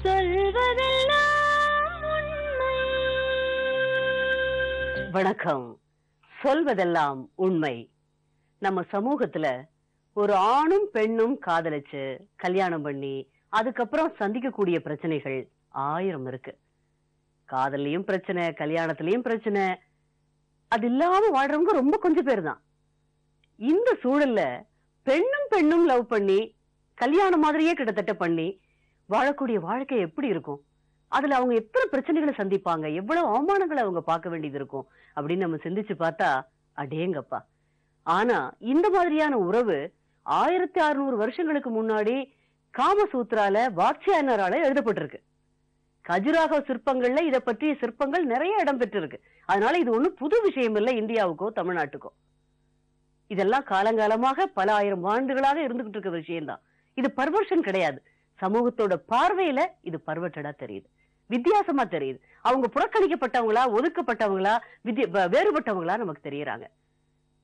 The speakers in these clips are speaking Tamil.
சொல்வதெல்லாம் உண்மை. வணக்கம். சொல்வதெல்லாம் உண்மை. நம்ம சமூகத்துல ஒரு ஆணும் பெண்ணும் காதலிச்சு கல்யாணம் பண்ணி அதுக்கப்புறம் சந்திக்கக்கூடிய பிரச்சனைகள் 1000 இருக்கு. காதல்லையும் பிரச்சனை, கல்யாணத்திலயும் பிரச்சனை. அது இல்லாம வாழ்றவங்க ரொம்ப கொஞ்சம் பேர் தான். இந்த சூழல்ல பெண்ணும் லவ் பண்ணி கல்யாணம் மாதிரியே கிட்டத்தட்ட பண்ணி வாழக்கூடிய வாழ்க்கை எப்படி இருக்கும்? அதுல அவங்க எத்தனை பிரச்சனைகளை சந்திப்பாங்க, எவ்வளவு அவமானங்களை அவங்க பார்க்க வேண்டியது இருக்கும் அப்படின்னு நம்ம சிந்திச்சு பார்த்தா அடேங்கப்பா. ஆனா இந்த மாதிரியான உறவு 1600 வருஷங்களுக்கு முன்னாடி காமசூத்ரால வாத்ஸ்யாயனரால எழுதப்பட்டிருக்கு. கஜுராஹோ சிற்பங்கள்ல இத பற்றிய சிற்பங்கள் நிறைய இடம் பெற்றிருக்கு. அதனால இது ஒண்ணும் புது விஷயம் இல்லை இந்தியாவுக்கோ தமிழ்நாட்டுக்கோ. இதெல்லாம் காலங்காலமாக பல ஆயிரம் ஆண்டுகளாக இருந்துகிட்டு இருக்க விஷயம்தான். இது பர்வர்ஷன் கிடையாது. சமூகத்தோட பார்வையில இது பர்வர்ட்டடா தெரியுது, வித்தியாசமா தெரியுது. அவங்க புறக்கணிக்கப்பட்டவங்களா, ஒதுக்கப்பட்டவங்களா, வேறுபட்டவங்களா நமக்கு தெரியறாங்க.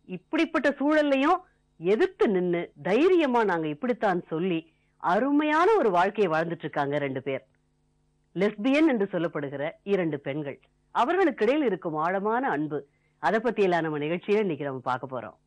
இப்படிப்பட்ட சூழல்லையும் எதிர்த்து நின்னு தைரியமா நாங்க இப்படித்தான் சொல்லி அருமையான ஒரு வாழ்க்கையை வாழ்ந்துட்டு இருக்காங்க 2 பேர். லெஸ்பியன் என்று சொல்லப்படுகிற 2 பெண்கள். அவர்களுக்கு இடையில் இருக்கும் ஆழமான அன்பு, அதை பத்தி எல்லாம் நம்ம நிகழ்ச்சியில இன்னைக்கு நம்ம பார்க்க போறோம்.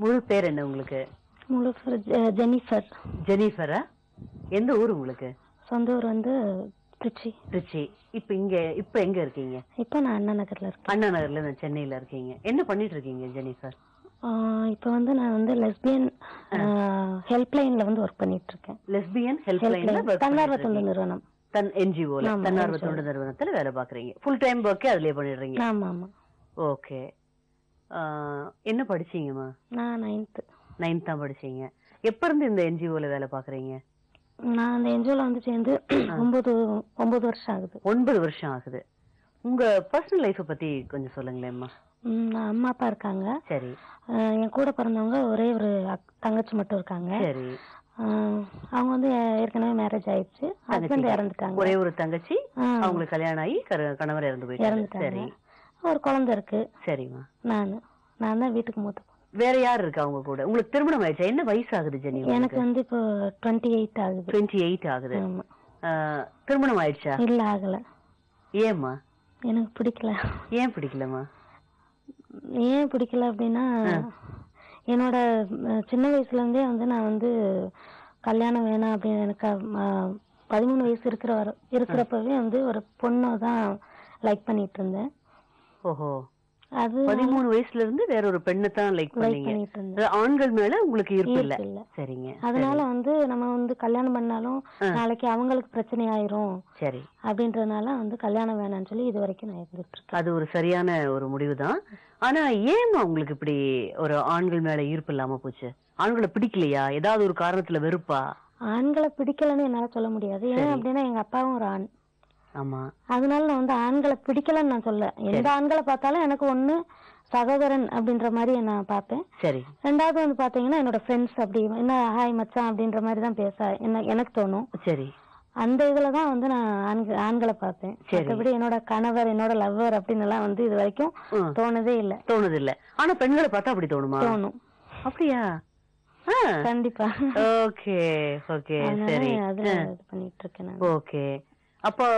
முழு பேர் என்ன உங்களுக்கு? முழு பேர் ஜெனிஃபர். ஜெனிஃபரா? எந்த ஊர் உங்களுக்கு? சொந்த ஊர் வந்து திருச்சி. திருச்சி. இப்ப எங்க இருக்கீங்க? இப்ப நான் அண்ணா நகர்ல இருக்கேன். அண்ணா நகர்ல சென்னையில இருக்கீங்க. என்ன பண்ணிட்டு இருக்கீங்க ஜெனிஃபர்? இப்ப வந்து நான் வந்து லெஸ்பியன் ஹெல்ப்லைன்ல வந்து ஒர்க் பண்ணிட்டு இருக்கேன். லெஸ்பியன் ஹெல்ப்லைன்ல தன்னார்வ தொண்டு நிறுவனம், என்ஜிஓல தன்னார்வ தொண்டு நிறுவனத்துல வேலை பாக்குறீங்க. ஃபுல் டைம் ஒர்க்கே அதுலயே பண்ணிடுறீங்க? ஆமா ஆமா. ஓகே. என்ன படிச்சீங்கம்மா? நான் 9th தான் படிச்சீங்க. எப்ப இருந்து இந்த என்ஜிஓல வேலை பாக்குறீங்க? நான் அந்த என்ஜிஓல வந்து சேர்ந்து 9 வருஷம் ஆகுது. 9 வருஷம் ஆகுது. உங்க பர்சனல் லைஃப பத்தி கொஞ்சம் சொல்லுங்களேம்மா. அம்மா அப்பா இருக்காங்க. சரி. என் கூட பிறந்தவங்க ஒரே ஒரு தங்கச்சி மட்டும் இருக்காங்க. சரி. அவங்க வந்து ஏற்கனவே மேரேஜ் ஆயிடுச்சு. ஹஸ்பண்ட் இறந்துட்டாங்க. ஒரே ஒரு தங்கச்சி, அவங்களுக்கு கல்யாணம் ஆகி கணவர் இறந்துட்டாங்க. சரி. ஒரு குழந்தை இருக்கு. சரிம்மா. நான் தான் வீட்டுக்கு மூத்த. வேற யாரு இருக்கா அவங்க கூட? உங்களுக்கு திருமணம் ஆயிடுச்சா? என்ன வயசு ஆகுது ஜெனி? எனக்கு வந்து இப்போ 28 ஆகுது. 28 ஆகுது. திருமணம் ஆயிடுச்சா? இல்ல, ஆகல. ஏம்மா? எனக்கு பிடிக்கல. ஏன் பிடிக்கலம்மா? ஏன் பிடிக்கல அப்படின்னா, என்னோட சின்ன வயசுல இருந்தே வந்து நான் வந்து கல்யாணம் வேணாம் அப்படின்னு எனக்கு 13 வயசு இருக்கிறப்பவே வந்து ஒரு பொண்ணை தான் லைக் பண்ணிட்டு இருந்தேன். ஓஹோ. அது 13 வயசுல இருந்து வேற ஒரு பெண்ணை தான் லைக் பண்ணீங்க. ஆண்கள் மேல உங்களுக்கு ஈர்ப்பு இல்ல? சரிங்க. அதனால வந்து நம்ம வந்து கல்யாணம் பண்ணாலும் நாளைக்கு அவங்களுக்கு பிரச்சனை ஆயிரும். சரி. அப்படின்றதுனால வந்து கல்யாணம் வேணாம்னு சொல்லி இது வரைக்கும் நான் இருந்துட்டு இருக்கேன். அது ஒரு சரியான ஒரு முடிவுதான். ஆனா ஏமா உங்களுக்கு இப்படி ஒரு ஆண்கள் மேல ஈர்ப்பு இல்லாம போச்சு? ஆண்களை பிடிக்கலையா? ஏதாவது ஒரு காரணத்துல வெறுப்பா? ஆண்களை பிடிக்கலன்னு என்னால சொல்ல முடியாது. ஏன் அப்படின்னா எங்க அப்பாவும் ஒரு ஆண். ஆமா. அதனால நான் வந்து ஆண்களை பிடிக்கலன்னு நான் சொல்ல. எந்த ஆண்களை பார்த்தாலும் எனக்கு ஒண்ணு சகோதரன் அப்படின்ற மாதிரி நான் பார்ப்பேன். சரி. ரெண்டாவது வந்து பாத்தீங்கன்னா என்னோட ஃப்ரெண்ட்ஸ் அப்படி என்ன ஹாய் மச்சான் அப்படின்ற மாதிரி தான் பேச எனக்கு தோணும். சரி. அந்த இதுலதான் வந்து நான் ஆண்களை பார்ப்பேன். மற்றபடி என்னோட கணவர், என்னோட லவ்வர் அப்படின்னு எல்லாம் வந்து இது வரைக்கும் தோணுதே இல்ல. ஆனா பெண்களை பார்த்தா அப்படி தோணுமா? தோணும். அப்படியா? கண்டிப்பா. Okay okay. சரி. அது பண்ணிட்டு இருக்கேன். ஓகே. அப்போ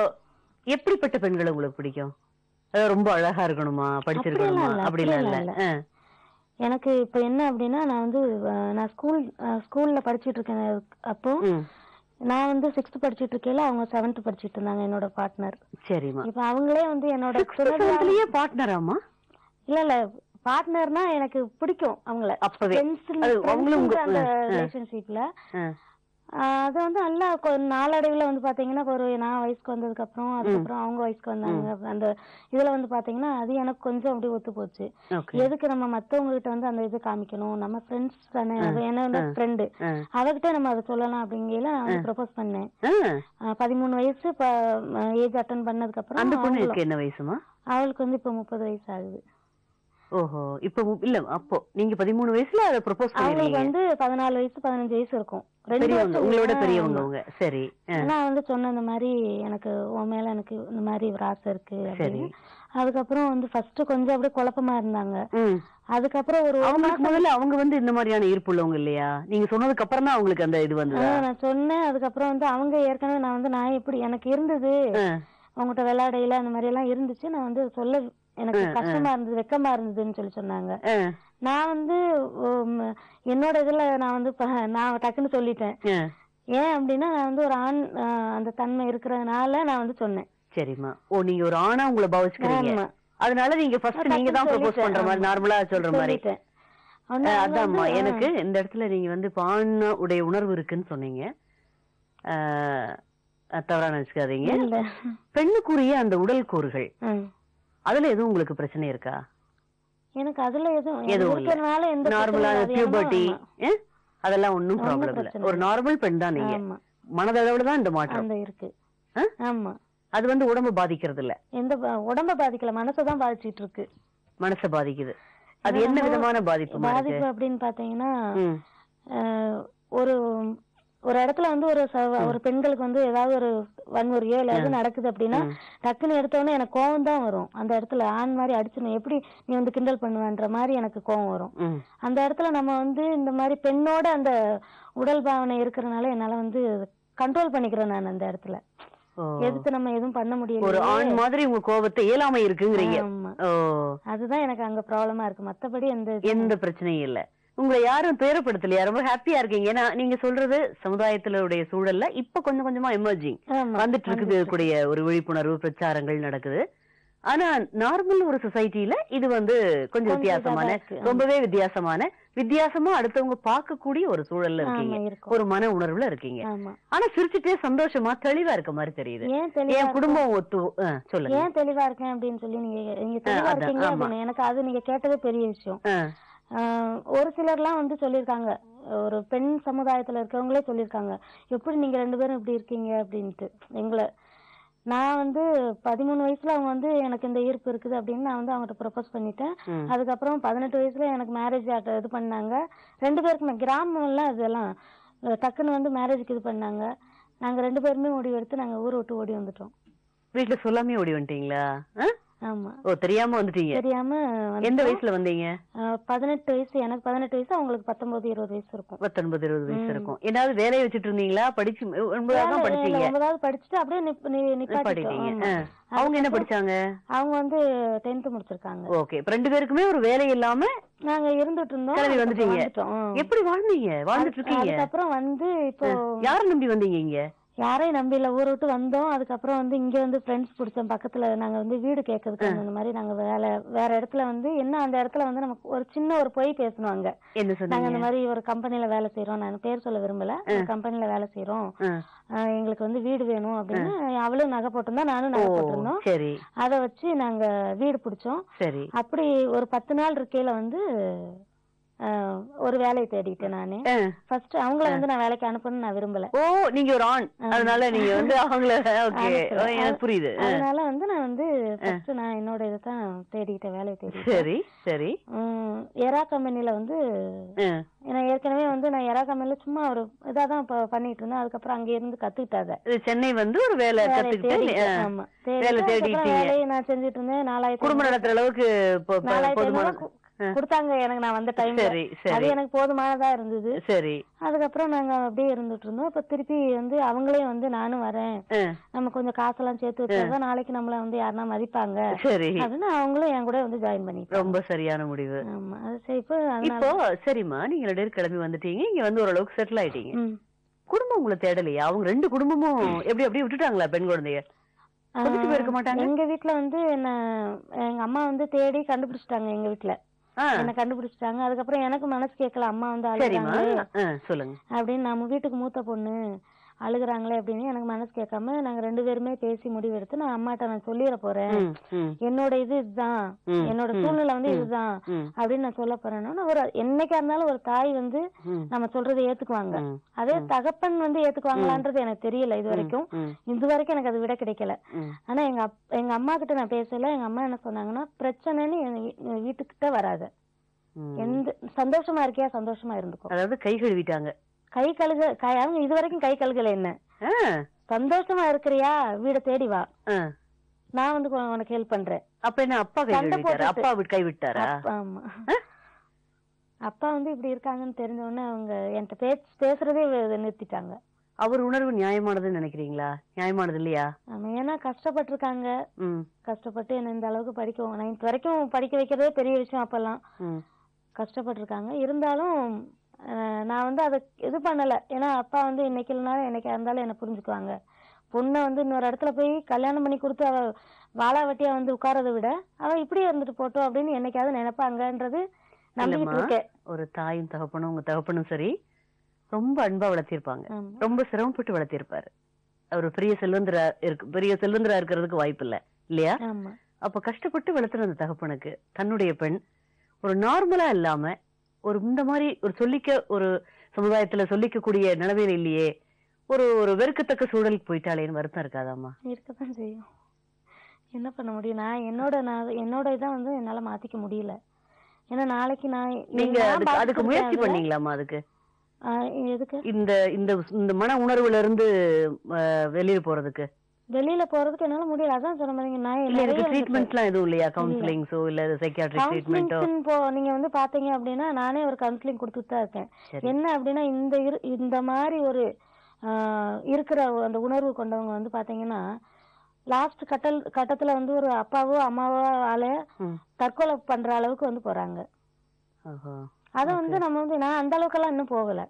எப்படிப்பட்ட பெண்களை உங்களுக்கு பிடிக்கும்? ரொம்ப அழகா இருக்கணுமா, படிச்சிருக்கணுமா, அப்படி இல்ல? எனக்கு இப்ப என்ன அப்படின்னா நான் வந்து நான் ஸ்கூல்ல படிச்சுட்டு இருக்கேன் அப்போ. நான் வந்து 6th படிச்சுட்டு இருக்கையில அவங்க 7th படிச்சுட்டு இருந்தாங்க என்னோட பார்ட்னர். சரிமா. இப்ப அவங்களே வந்து என்னோட பார்ட்னராமா? இல்ல பார்ட்னர்னா எனக்கு பிடிக்கும் அவங்கள. அப்பவே அந்த ரிலேஷன்ஷிப்ல அது வந்து நல்லா நாளடைவுல வந்து பாத்தீங்கன்னா ஒரு நான் வயசுக்கு வந்ததுக்கு அப்புறம் அதுக்கப்புறம் அவங்க வயசுக்கு வந்தாங்க. அந்த இதுல வந்து பாத்தீங்கன்னா அது எனக்கு கொஞ்சம் அப்படி ஒத்து போச்சு. எதுக்கு நம்ம மத்தவங்க கிட்ட வந்து அந்த இது காமிக்கணும், நம்ம ஃப்ரெண்ட்ஸ் தானே, என்னோட ஃப்ரெண்டு அவகிட்ட நம்ம அதை சொல்லலாம் அப்படிங்கல நான் வந்து ப்ரொபோஸ் பண்ணேன். 13 வயசு ஏஜ் அட்டன் பண்ணதுக்கு அப்புறம். அந்த பொண்ணுக்கு என்ன வயசுமா? அவளுக்கு வந்து இப்ப 30 வயசு ஆகுது. ஓஹோ, இப்ப இல்ல அப்போ நீங்க 13 வயசுல அத ப்ரொபோஸ் பண்ணீங்க. அவங்களுக்கு வந்து 14 வயசு 15 வயசு இருக்கும். உங்களோட பெரியவங்க அவங்க. சரி. நான் வந்து சொன்ன இந்த மாதிரி எனக்கு உன் மேல எனக்கு இந்த மாதிரி ஒரு ஆசை இருக்கு அப்படின்னு. அதுக்கப்புறம் வந்து ஃபர்ஸ்ட் கொஞ்சம் அப்படியே குழப்பமா இருந்தாங்க. அதுக்கப்புறம் முதல்ல அவங்க வந்து இந்த மாதிரியான ஈர்ப்பு உள்ளவங்க இல்லையா? நீங்க சொன்னதுக்கு அப்புறம் தான் அவங்களுக்கு அந்த இது வந்து. நான் சொன்னேன். அதுக்கப்புறம் வந்து அவங்க ஏற்கனவே நான் எப்படி எனக்கு இருந்தது அவங்ககிட்ட விளையாடையில அந்த மாதிரி எல்லாம் இருந்துச்சு. நான் வந்து சொல்ல எனக்கு கஷ்டமா இருந்தது, வெக்கமா இருந்ததுன்னு சொல்லி சொன்னாங்க. நான் வந்து என்னோட இதுல நான் வந்து நான் டக்குன்னு சொல்லிட்டேன். ஏன் அப்படின்னா நான் வந்து ஒரு ஆண் அந்த தன்மை இருக்கிறதுனால நான் வந்து சொன்னேன். சரிம்மா. ஓ, நீங்க ஒரு ஆணா உங்களை பாவிச்சுக்கிறீங்க, அதனால நீங்க ஃபர்ஸ்ட் நீங்க தான் ப்ரொபோஸ் பண்ற மாதிரி நார்மலா சொல்ற மாதிரி. அதான்மா எனக்கு இந்த இடத்துல நீங்க வந்து ஆண் உடைய உணர்வு இருக்குன்னு சொன்னீங்க. தவறா நினைச்சுக்காதீங்க. பெண்ணுக்குரிய அந்த உடல் கூறுகள் அதுல எதுவும் உங்களுக்கு பிரச்சனை இருக்கா? எனக்கு அதுல எதுவும் நார்மலான பியூபர்ட்டி அதெல்லாம் ஒன்னும் ப்ராப்ளம் இல்ல. ஒரு நார்மல் பெண் தான் நீங்க. மனதளவுல தான் இந்த மாற்றம் இருக்கு. ஆமா. அது வந்து உடம்பு பாதிக்கிறது இல்ல. எந்த உடம்ப பாதிக்கல, மனசதான் பாதிச்சிட்டு இருக்கு. மனச பாதிக்குது. அது என்ன விதமான பாதிப்பு அப்படின்னு பாத்தீங்கன்னா ஒரு ஒரு இடத்துல வந்து ஒரு பெண்களுக்கு வந்து ஏதாவது ஒரு வன்முறையோ இல்ல எது நடக்குது அப்படின்னா டக்குன்னு எடுத்தோடனே எனக்கு கோவம் தான் வரும். அந்த இடத்துல ஆண் மாதிரி அடிச்சுன்னு எப்படி நீ வந்து கிண்டல் பண்ணுவேன்ற மாதிரி எனக்கு கோவம் வரும். அந்த இடத்துல நம்ம வந்து இந்த மாதிரி பெண்ணோட அந்த உடல் பாவனை இருக்கிறதுனால என்னால வந்து கண்ட்ரோல் பண்ணிக்கிறேன் நான் அந்த இடத்துல. எதுக்கு நம்ம எதுவும் பண்ண முடியல. ஒரு ஆண் மாதிரி உங்க கோபத்தை இயலாமை இருக்குங்கிறீங்க. அதுதான் எனக்கு அங்க ப்ராப்ளமா இருக்கு. மத்தபடி எந்த பிரச்சனையும் இல்ல. உங்களை யாரும் துயரப்படுத்தலையா? ரொம்ப ஹாப்பியா இருக்கீங்க. ஏன்னா நீங்க சொல்றது சமுதாயத்தினுடைய சூழல்ல இப்ப கொஞ்சம் கொஞ்சமா எமர்ஜிங் வந்துட்டு இருக்குது கூடிய ஒரு விழிப்புணர்வு பிரச்சாரங்கள் நடக்குது. ஆனா நார்மல் ஒரு சொசைட்டில இது வந்து கொஞ்சம் வித்தியாசமான, ரொம்பவே வித்தியாசமா அடுத்தவங்க பார்க்கக்கூடிய ஒரு சூழல்ல இருக்கீங்க, ஒரு மன உணர்வுல இருக்கீங்க. ஆனா சிரிச்சுட்டே சந்தோஷமா தெளிவா இருக்க மாதிரி தெரியுது. என் குடும்பம் சொல்லுங்க. ஏன் தெளிவா இருக்கேன் அப்படின்னு சொல்லி நீங்க தெளிவா இருக்கீங்க அப்படின்னு எனக்கு அது நீங்க கேட்டதே பெரிய விஷயம். ஒரு சிலர்லாம் வந்து சொல்லியிருக்காங்க, ஒரு பெண் சமுதாயத்துல இருக்கவங்களே சொல்லியிருக்காங்க, எப்படி நீங்க 2 பேரும் இப்படி இருக்கீங்க அப்படின்ட்டு. எங்களை நான் வந்து 13 வயசுல அவங்க வந்து எனக்கு இந்த ஈர்ப்பு இருக்குது அப்படின்னு நான் வந்து அவங்ககிட்ட ப்ரொபோஸ் பண்ணிட்டேன். அதுக்கப்புறம் 18 வயசுல எனக்கு மேரேஜ் இது பண்ணாங்க. 2 பேருக்குமே கிராமம்ல அதெல்லாம் டக்குன்னு வந்து மேரேஜுக்கு இது பண்ணாங்க. நாங்க 2 பேருமே முடிவு எடுத்து நாங்க ஊரை விட்டு ஓடி வந்துட்டோம். வீட்டுல சொல்லாமே ஓடி வந்துட்டீங்களா? ஆமா. ஓ, தெரியாம வந்துட்டீங்க. தெரியாம. எந்த வயசுல வந்தீங்க? 18 வயசு. எனக்கு 18 வயசு, அவங்களுக்கு 19 20 வயசு இருக்கும். 19 20 வயசு இருக்கும். ஏதாவது வேலையை வச்சுட்டு இருந்தீங்களா? படிச்சு 9வது படிச்சீங்க? 9வது படிச்சுட்டு அப்படியே நிப்பாட்டிட்டீங்க. அவங்க என்ன படிச்சாங்க? அவங்க வந்து 10th முடிச்சிருக்காங்க. ஓகே. 2 பேருக்குமே ஒரு வேலை இல்லாம நாங்க இருந்துட்டு இருந்தோம். கிளம்பி வந்துட்டீங்க. எப்படி வாழ்ந்தீங்க? வாழ்ந்துட்டு இருக்கீங்க. அதுக்கப்புறம் வந்து இப்போ யார நம்பி வந்தீங்க? இங்க யாரையும் நம்பியில, ஊரை விட்டு வந்தோம். அதுக்கப்புறம் வந்து இங்க வந்து ஃப்ரெண்ட்ஸ் பிடிச்சோம். பக்கத்துல நாங்க வந்து வீடு கேட்கறதுக்கு அந்த மாதிரி நாங்க வேற இடத்துல வந்து அந்த இடத்துல வந்து நமக்கு ஒரு சின்ன ஒரு பொய் பேசணுவாங்க. நாங்க அந்த மாதிரி ஒரு கம்பெனில வேலை செய்யறோம், நான் பேர் சொல்ல விரும்பல, கம்பெனில வேலை செய்யறோம், எங்களுக்கு வந்து வீடு வேணும் அப்படின்னு. அவளும் நகை போட்டிருந்தா, நானும் நகை போட்டிருந்தோம். அதை வச்சு நாங்க வீடு பிடிச்சோம். அப்படி ஒரு 10 நாள் இருக்கையில வந்து ஒரு வேலையை தேடிட்டேன் நானு. ஃபர்ஸ்ட் அவங்கள வந்து நான் வேலைக்கு அனுப்பணும்னு நான் விரும்பல. ஓ, நீங்க ஒரு ஆண், அதனால நீங்க வந்து அவங்கள புரியுது. அதனால வந்து நான் வந்து ஃபர்ஸ்ட் நான் என்னோட இதான் தேடிட்டேன், வேலையை தேடிட்டேன். சரி சரி. எரா கம்பெனில வந்து நான் ஏற்கனவே வந்து நான் எரா கம்பெனில சும்மா ஒரு இதாதான் பண்ணிட்டு இருந்தேன். அதுக்கப்புறம் அங்க இருந்து கத்துக்கிட்டாத சென்னை வந்து ஒரு வேலை கத்துக்கிட்டு. ஆமா, வேலையை நான் செஞ்சுட்டு இருந்தேன். 4000 குடும்பம் நடத்துற அளவுக்கு 4000 கொடுத்தாங்க எனக்கு நான் வந்த டைம். சரி அது சரி எனக்கு போதுமானதா இருந்தது. சரி. அதுக்கப்புறம் நாங்க அப்படியே இருந்துட்டு இருந்தோம். இப்ப திருப்பி வந்து அவங்களே வந்து நானும் வரேன், நம்ம கொஞ்சம் காசெல்லாம் சேர்த்து வச்சாதான் நாளைக்கு நம்மள வந்து யாருன்னா மதிப்பாங்க சரி. அப்படின்னு அவங்களும் என் கூட வந்து ஜாயின் பண்ணிட்டாங்க. ரொம்ப சரியான முடிவு. ஆமா அது சரி. இப்போ இப்போ சரிம்மா, நீங்க 2 பேரும் கிளம்பி வந்துட்டீங்க, இங்க வந்து ஓரளவுக்கு செட்டில் ஆயிட்டீங்க. குடும்பம் உங்களை தேடலையா? அவங்க 2 குடும்பமும் எப்படி அப்படியே விட்டுட்டாங்களா பெண் குழந்தைய? கொண்டுட்டு போயிருக்க மாட்டாங்க? எங்க வீட்டுல வந்து என்ன எங்க அம்மா வந்து தேடி கண்டுபிடிச்சிட்டாங்க. எங்க வீட்டுல என்ன கண்டுபிடிச்சிட்டாங்க. அதுக்கப்புறம் எனக்கு மனசு கேட்கல, அம்மா வந்து அழுகுறாங்களே சொல்லுங்க அப்படின்னு, நம்ம வீட்டுக்கு மூத்த பொண்ணு அழுகுறாங்களே அப்படின்னு எனக்கு மனசு கேட்காம நாங்க 2 பேருமே பேசி முடிவெடுத்து நான் அம்மாட்ட நான் சொல்லிட போறேன், என்னோட இதுதான், என்னோட சூழ்நிலை வந்து இதுதான் அப்படின்னு நான் சொல்ல போறேன்னா, ஒரு என்னைக்கா இருந்தாலும் ஒரு தாய் வந்து நம்ம சொல்றதை ஏத்துக்குவாங்க. அதே தகப்பன் வந்து ஏத்துக்குவாங்களான்றது எனக்கு தெரியல இது வரைக்கும். எனக்கு அது விட கிடைக்கல. ஆனா எங்க அம்மா கிட்ட நான் பேசல. எங்க அம்மா என்ன சொன்னாங்கன்னா, பிரச்சனைன்னு வீட்டுக்கிட்ட வராத, எந்த சந்தோஷமா இருக்கியா சந்தோஷமா இருந்துக்கோ. அதாவது கை கழுவிட்டாங்க. கை கழுக அவங்க இது வரைக்கும் கை கழுகல. என்ன சந்தோஷமா இருக்கிறியா வீட தேடி வா, நான் வந்து உனக்கு ஹெல்ப் பண்றேன். அப்ப என்ன அப்பா கை விட்டாரா? ஆமா, அப்பா வந்து இப்படி இருக்காங்கன்னு தெரிஞ்ச உடனே அவங்க என்கிட்ட பேசுறதே நிறுத்திட்டாங்க. அவர் உணர்வு நியாயமானதுன்னு நினைக்கிறீங்களா? நியாயமானது இல்லையா? ஆமா, ஏன்னா கஷ்டப்பட்டிருக்காங்க. கஷ்டப்பட்டு என்ன இந்த அளவுக்கு 9th வரைக்கும் படிக்க வைக்கிறதே பெரிய விஷயம். அப்பெல்லாம் கஷ்டப்பட்டிருக்காங்க. இருந்தாலும் நான் வந்து அதை இது பண்ணல. ஏன்னா அப்பா வந்து இன்னைக்கு இல்லைனாலும் என்னைக்கா இருந்தாலும் என்ன புரிஞ்சுக்குவாங்க. பொண்ணை வந்து இன்னொரு இடத்துல போய் கல்யாணம் பண்ணி கொடுத்து அவ வாழா வெட்டியா வந்து உட்காரதை விட அவ இப்படியே இருந்துட்டு போட்டோம் அப்படின்னு என்னைக்காவது நினைப்பாங்கன்றது நம்பிக்கிட்டு இருக்கேன். ஒரு தாயும் தகப்பனும், உங்க தகப்பனும் சரி, ரொம்ப அன்பா வளர்த்திருப்பாங்க, ரொம்ப சிரமப்பட்டு வளர்த்திருப்பாரு. அவர் பெரிய செல்வந்தரா இருக்கிறதுக்கு வாய்ப்பு இல்ல இல்லையா? அப்ப கஷ்டப்பட்டு வளர்த்துற அந்த தகப்பனுக்கு தன்னுடைய பெண் ஒரு நார்மலா இல்லாம ஒரு இந்த மாதிரி ஒரு சமுதாயத்துல சொல்லிக்கக்கூடிய நிலவையில இல்லையே, ஒரு வெறுக்கத்தக்க சூழலுக்கு போயிட்டாலேன்னு வருத்தம் இருக்காதாமா? இருக்கதான் செய்யும். என்ன பண்ண முடியும்? நான் என்னோட இதை வந்து என்னால மாத்திக்க முடியல. ஏன்னா நாளைக்கு நீங்க அதுக்கு முயற்சி பண்ணீங்களாமா? அதுக்கு எதுக்கு இந்த மன உணர்வுல இருந்து வெளியே போறதுக்கு என்னால முடியல. அதான் சொன்ன மாதிரி ட்ரீட்மெண்ட்லாம் எதுவும் இல்லையா? கவுன்சிலிங்ஸோ இல்ல சைக்கியாட்ரிக் ட்ரீட்மெண்ட்டோ? நீங்க வந்து பாத்தீங்க அப்படின்னா நானே ஒரு கவுன்சிலிங் கொடுத்துட்டு தான் இருக்கேன். என்ன அப்படின்னா இந்த மாதிரி ஒரு இருக்கிற அந்த உணர்வு கொண்டவங்க வந்து பாத்தீங்கன்னா லாஸ்ட் கட்டத்துல வந்து ஒரு அப்பாவோ அம்மாவோ தற்கொலை பண்ற அளவுக்கு வந்து போறாங்க. அத வந்து நம்ம வந்து நான் அந்த அளவுக்கு எல்லாம் இன்னும் போகல.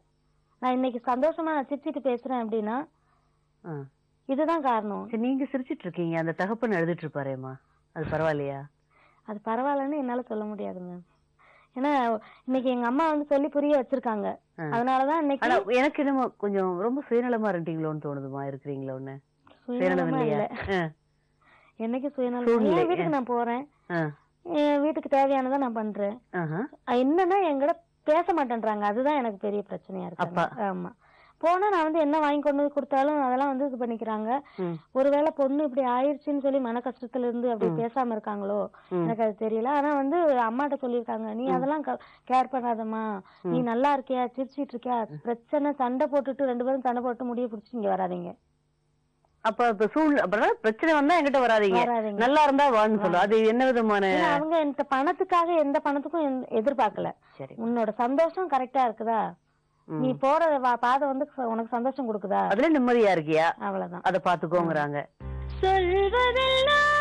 நான் இன்னைக்கு சந்தோஷமா சிரிச்சிட்டு பேசுறேன் அப்படின்னா இதுதான் காரணம். நீங்க சிரிச்சிட்டு இருக்கீங்க, அந்த தகப்பன் எழுதிட்டு இருப்பாரேமா, அது பரவாயில்லையா? அது பரவாயில்லன்னு என்னால சொல்ல முடியாதுங்க. ஏன்னா இன்னைக்கு எங்க அம்மா வந்து சொல்லி புரிய வச்சிருக்காங்க. அதனாலதான் இன்னைக்கு எனக்கு என்னமோ கொஞ்சம் ரொம்ப சுயநலமா இருந்தீங்களோன்னு தோணுதுமா. இருக்கிறீங்களோன்னு? சுயநலமா இல்ல, என்னைக்கு சுயநலம். என் வீட்டுக்கு நான் போறேன், என் வீட்டுக்கு தேவையானதான் நான் பண்றேன். என்னன்னா என்கிட்ட பேச மாட்டேன்றாங்க, அதுதான் எனக்கு பெரிய பிரச்சனையா இருக்கு. ஆமா, போனா நான் வந்து என்ன வாங்கி கொண்டு கொடுத்தாலும் அதெல்லாம் வந்து இது பண்ணிக்கிறாங்க. ஒருவேளை பொண்ணு இப்படி ஆயிடுச்சுன்னு சொல்லி மன கஷ்டத்துல இருந்து அப்படி பேசாம இருக்காங்களோ எனக்கு அது தெரியல. ஆனா வந்து அம்மாட்ட சொல்லியிருக்காங்க, நீ அதெல்லாம் கேர் பண்ணாதம்மா, நீ நல்லா இருக்கியா, சிரிச்சிட்டு இருக்கியா, பிரச்சனை சண்டை போட்டுட்டு 2 பேரும் சண்டை போட்டு முடிய பிடிச்சி இங்க வராதீங்க. பிரச்சனை வந்தா என்கிட்ட வராதீங்க, நல்லா இருந்தா வான்னு சொல்லு. அது என்ன விதமான? அவங்க இந்த பணத்துக்காக எந்த பணத்துக்கும் எதிர்பார்க்கல. உன்னோட சந்தோஷம் கரெக்டா இருக்குதா, நீ போற பாதை வந்து உனக்கு சந்தோஷம் கொடுக்குதா, அதுல நிம்மதியா இருக்கியா, அவ்வளவுதான், அத பாத்துக்கோங்கறாங்க. சொல்வதெல்லாம்